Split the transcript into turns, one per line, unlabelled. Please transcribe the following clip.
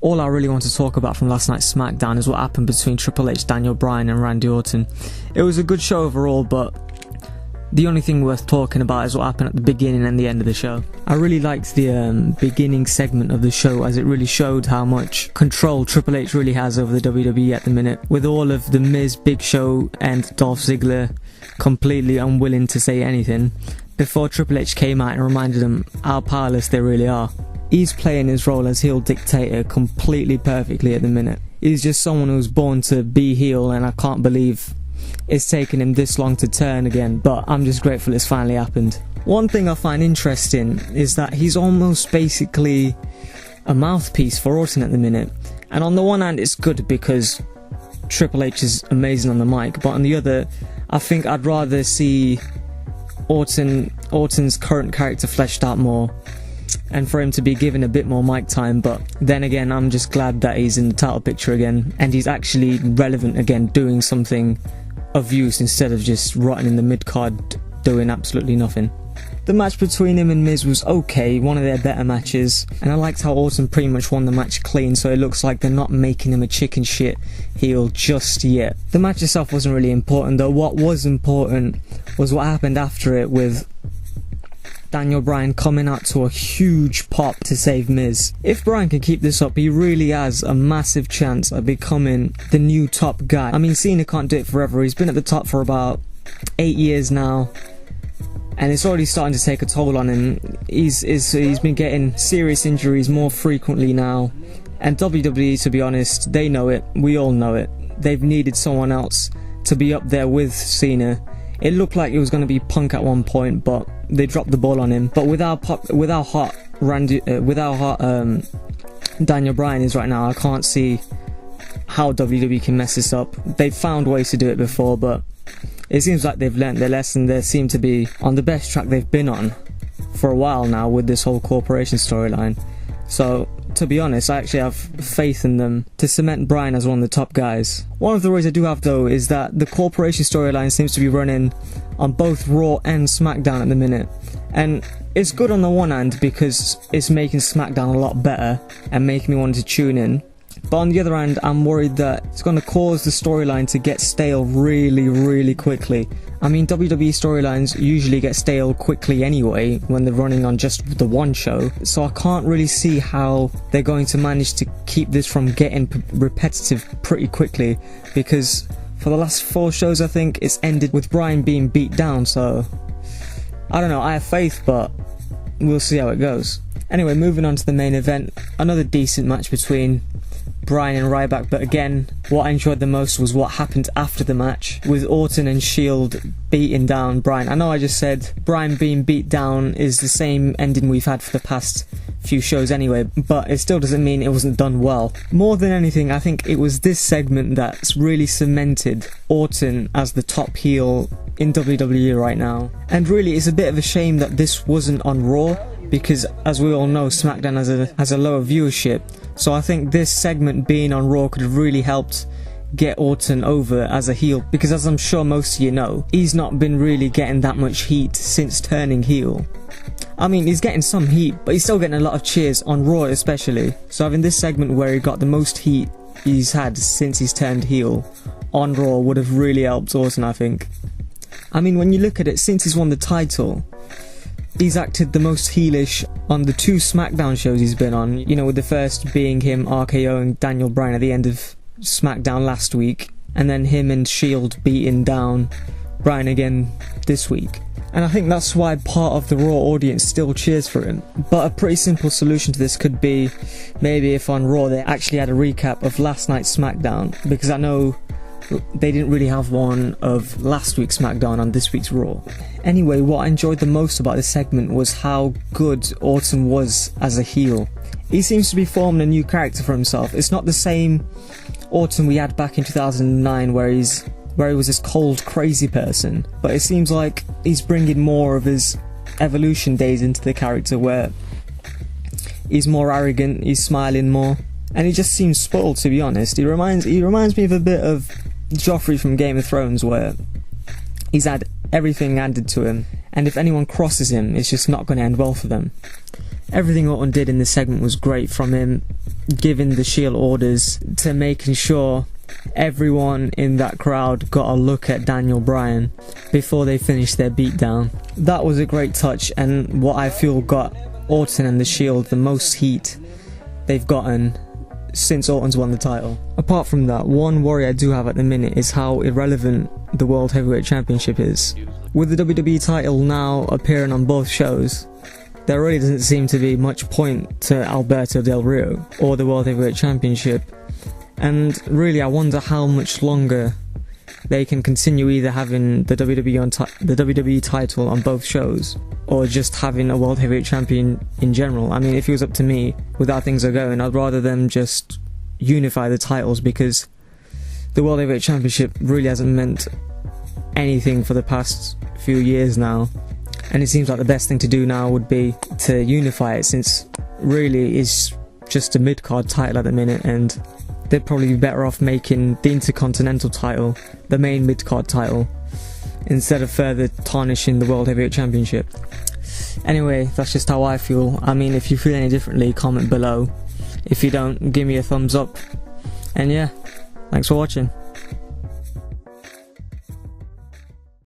all I really want to talk about from last night's SmackDown is what happened between Triple H, Daniel Bryan and Randy Orton. It was a good show overall, but the only thing worth talking about is what happened at the beginning and the end of the show. I really liked the beginning segment of the show, as it really showed how much control Triple H really has over the WWE at the minute, with all of the Miz, Big Show and Dolph Ziggler completely unwilling to say anything, before Triple H came out and reminded them how powerless they really are. He's playing his role as heel dictator completely perfectly at the minute. He's just someone who's born to be heel, and I can't believe it's taken him this long to turn again, but I'm just grateful it's finally happened. One thing I find interesting is that he's almost basically a mouthpiece for Orton at the minute, and on the one hand it's good because Triple H is amazing on the mic, but on the other I think I'd rather see Orton's current character fleshed out more, and for him to be given a bit more mic time. But then again, I'm just glad that he's in the title picture again, and he's actually relevant again, doing something of use instead of just rotting in the mid-card doing absolutely nothing. The match between him and Miz was okay, one of their better matches, and I liked how Orton pretty much won the match clean, so it looks like they're not making him a chicken shit heel just yet. The match itself wasn't really important though. What was important was what happened after it, with Daniel Bryan coming out to a huge pop to save Miz. If Bryan can keep this up, he really has a massive chance of becoming the new top guy. I mean, Cena can't do it forever. He's been at the top for about 8 years now, and it's already starting to take a toll on him. He's been getting serious injuries more frequently now, and WWE, to be honest, they know it. We all know it. They've needed someone else to be up there with Cena. It looked like it was going to be Punk at one point, but they dropped the ball on him. But with how hot Daniel Bryan is right now, I can't see how WWE can mess this up. They've found ways to do it before, but it seems like they've learnt their lesson. They seem to be on the best track they've been on for a while now with this whole corporation storyline. So, to be honest, I actually have faith in them to cement Bryan as one of the top guys. One of the worries I do have though is that the corporation storyline seems to be running on both Raw and SmackDown at the minute. And it's good on the one hand because it's making SmackDown a lot better and making me want to tune in. But on the other hand, I'm worried that it's going to cause the storyline to get stale really quickly. I mean, WWE storylines usually get stale quickly anyway when they're running on just the one show, so I can't really see how they're going to manage to keep this from getting repetitive pretty quickly, because for the last 4 shows I think it's ended with Bryan being beat down, so I don't know, I have faith, but we'll see how it goes. Anyway, moving on to the main event, another decent match between Bryan and Ryback, but again, what I enjoyed the most was what happened after the match, with Orton and Shield beating down Bryan. I know I just said Bryan being beat down is the same ending we've had for the past few shows anyway, but it still doesn't mean it wasn't done well. More than anything, I think it was this segment that's really cemented Orton as the top heel in WWE right now. And really, it's a bit of a shame that this wasn't on Raw, because as we all know, SmackDown has a lower viewership. So I think this segment being on Raw could have really helped get Orton over as a heel, because as I'm sure most of you know, he's not been really getting that much heat since turning heel. I mean, he's getting some heat, but he's still getting a lot of cheers on Raw especially. So having this segment where he got the most heat he's had since he's turned heel on Raw would have really helped Orton, I think. I mean, when you look at it, since he's won the title, he's acted the most heelish on the 2 SmackDown shows he's been on, you know, with the first being him RKOing Daniel Bryan at the end of SmackDown last week, and then him and Shield beating down Bryan again this week. And I think that's why part of the Raw audience still cheers for him. But a pretty simple solution to this could be maybe if on Raw they actually had a recap of last night's SmackDown, because I know they didn't really have one of last week's SmackDown on this week's Raw. Anyway, what I enjoyed the most about this segment was how good Orton was as a heel. He seems to be forming a new character for himself. It's not the same Orton we had back in 2009 where he was this cold, crazy person, but it seems like he's bringing more of his Evolution days into the character, where he's more arrogant, he's smiling more, and he just seems spoiled, to be honest. He reminds me of a bit of Joffrey from Game of Thrones, where he's had everything handed to him, and if anyone crosses him, it's just not going to end well for them. Everything Orton did in this segment was great, from him giving the Shield orders to making sure everyone in that crowd got a look at Daniel Bryan before they finished their beatdown. That was a great touch, and what I feel got Orton and the Shield the most heat they've gotten since Orton's won the title. Apart from that, one worry I do have at the minute is how irrelevant the World Heavyweight Championship is. With the WWE title now appearing on both shows, there really doesn't seem to be much point to Alberto Del Rio or the World Heavyweight Championship, and really I wonder how much longer they can continue either having the WWE title on both shows, or just having a World Heavyweight Champion in general. I mean, if it was up to me, with how things are going, I'd rather them just unify the titles, because the World Heavyweight Championship really hasn't meant anything for the past few years now, and it seems like the best thing to do now would be to unify it, since really it's just a mid-card title at the minute, and they'd probably be better off making the Intercontinental title the main mid-card title, instead of further tarnishing the World Heavyweight Championship. Anyway, that's just how I feel. I mean, if you feel any differently, comment below. If you don't, give me a thumbs up. And yeah, thanks for watching.